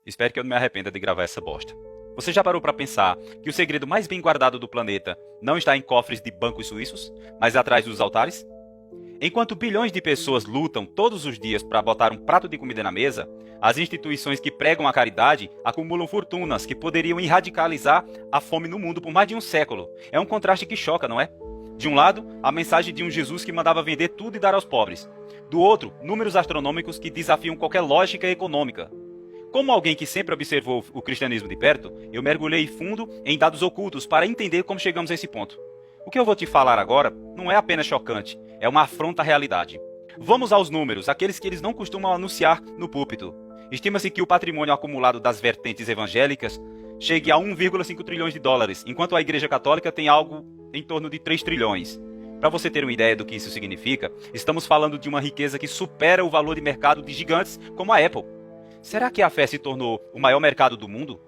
Espero que eu não me arrependa de gravar essa bosta. Você já parou para pensar que o segredo mais bem guardado do planeta não está em cofres de bancos suíços, mas atrás dos altares? Enquanto bilhões de pessoas lutam todos os dias para botar um prato de comida na mesa, as instituições que pregam a caridade acumulam fortunas que poderiam radicalizar a fome no mundo por mais de um século. É um contraste que choca, não é? De um lado, a mensagem de um Jesus que mandava vender tudo e dar aos pobres. Do outro, números astronômicos que desafiam qualquer lógica econômica. Como alguém que sempre observou o cristianismo de perto, eu mergulhei fundo em dados ocultos para entender como chegamos a esse ponto. O que eu vou te falar agora não é apenas chocante, é uma afronta à realidade. Vamos aos números, aqueles que eles não costumam anunciar no púlpito. Estima-se que o patrimônio acumulado das vertentes evangélicas chegue a 1,5 trilhões de dólares, enquanto a Igreja Católica tem algo em torno de 3 trilhões. Para você ter uma ideia do que isso significa, estamos falando de uma riqueza que supera o valor de mercado de gigantes como a Apple. Será que a fé se tornou o maior mercado do mundo?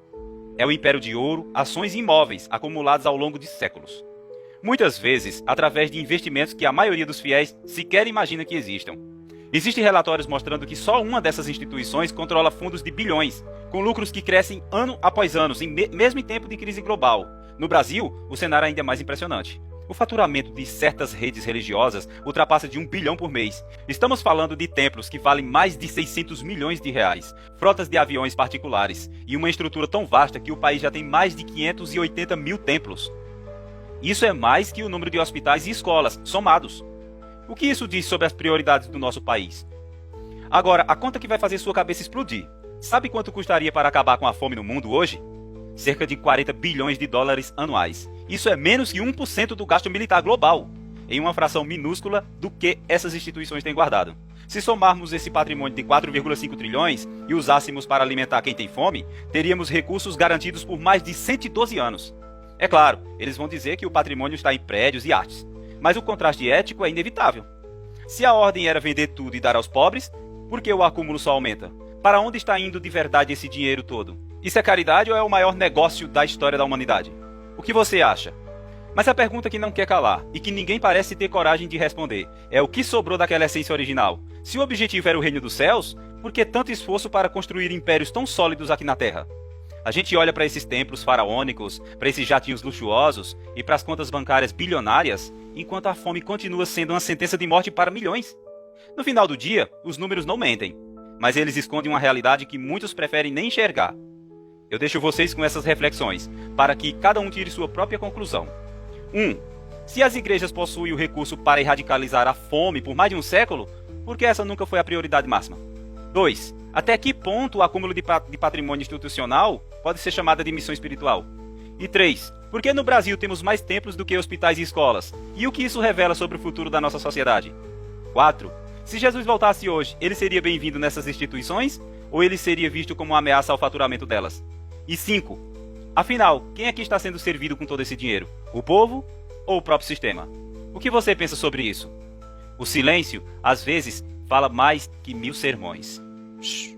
É o império de ouro, ações e imóveis acumulados ao longo de séculos. Muitas vezes, através de investimentos que a maioria dos fiéis sequer imagina que existam. Existem relatórios mostrando que só uma dessas instituições controla fundos de bilhões, com lucros que crescem ano após ano, mesmo em tempo de crise global. No Brasil, o cenário ainda é mais impressionante. O faturamento de certas redes religiosas ultrapassa de 1 bilhão por mês. Estamos falando de templos que valem mais de 600 milhões de reais, frotas de aviões particulares e uma estrutura tão vasta que o país já tem mais de 580 mil templos. Isso é mais que o número de hospitais e escolas, somados. O que isso diz sobre as prioridades do nosso país? Agora, a conta que vai fazer sua cabeça explodir. Sabe quanto custaria para acabar com a fome no mundo hoje? Cerca de 40 bilhões de dólares anuais. Isso é menos que 1% do gasto militar global, em uma fração minúscula do que essas instituições têm guardado. Se somarmos esse patrimônio de 4,5 trilhões e usássemos para alimentar quem tem fome, teríamos recursos garantidos por mais de 112 anos. É claro, eles vão dizer que o patrimônio está em prédios e artes, mas o contraste ético é inevitável. Se a ordem era vender tudo e dar aos pobres, por que o acúmulo só aumenta? Para onde está indo de verdade esse dinheiro todo? Isso é caridade ou é o maior negócio da história da humanidade? O que você acha? Mas a pergunta que não quer calar, e que ninguém parece ter coragem de responder, é o que sobrou daquela essência original? Se o objetivo era o reino dos céus, por que tanto esforço para construir impérios tão sólidos aqui na Terra? A gente olha para esses templos faraônicos, para esses jatinhos luxuosos e para as contas bancárias bilionárias, enquanto a fome continua sendo uma sentença de morte para milhões. No final do dia, os números não mentem, mas eles escondem uma realidade que muitos preferem nem enxergar. Eu deixo vocês com essas reflexões, para que cada um tire sua própria conclusão. 1. Se as igrejas possuem o recurso para radicalizar a fome por mais de um século, por que essa nunca foi a prioridade máxima? 2. Até que ponto o acúmulo de patrimônio institucional pode ser chamada de missão espiritual? E 3. Por que no Brasil temos mais templos do que hospitais e escolas? E o que isso revela sobre o futuro da nossa sociedade? 4. Se Jesus voltasse hoje, ele seria bem-vindo nessas instituições? Ou ele seria visto como uma ameaça ao faturamento delas? E 5. Afinal, quem é que está sendo servido com todo esse dinheiro? O povo ou o próprio sistema? O que você pensa sobre isso? O silêncio, às vezes, fala mais que 1000 sermões. Shhh.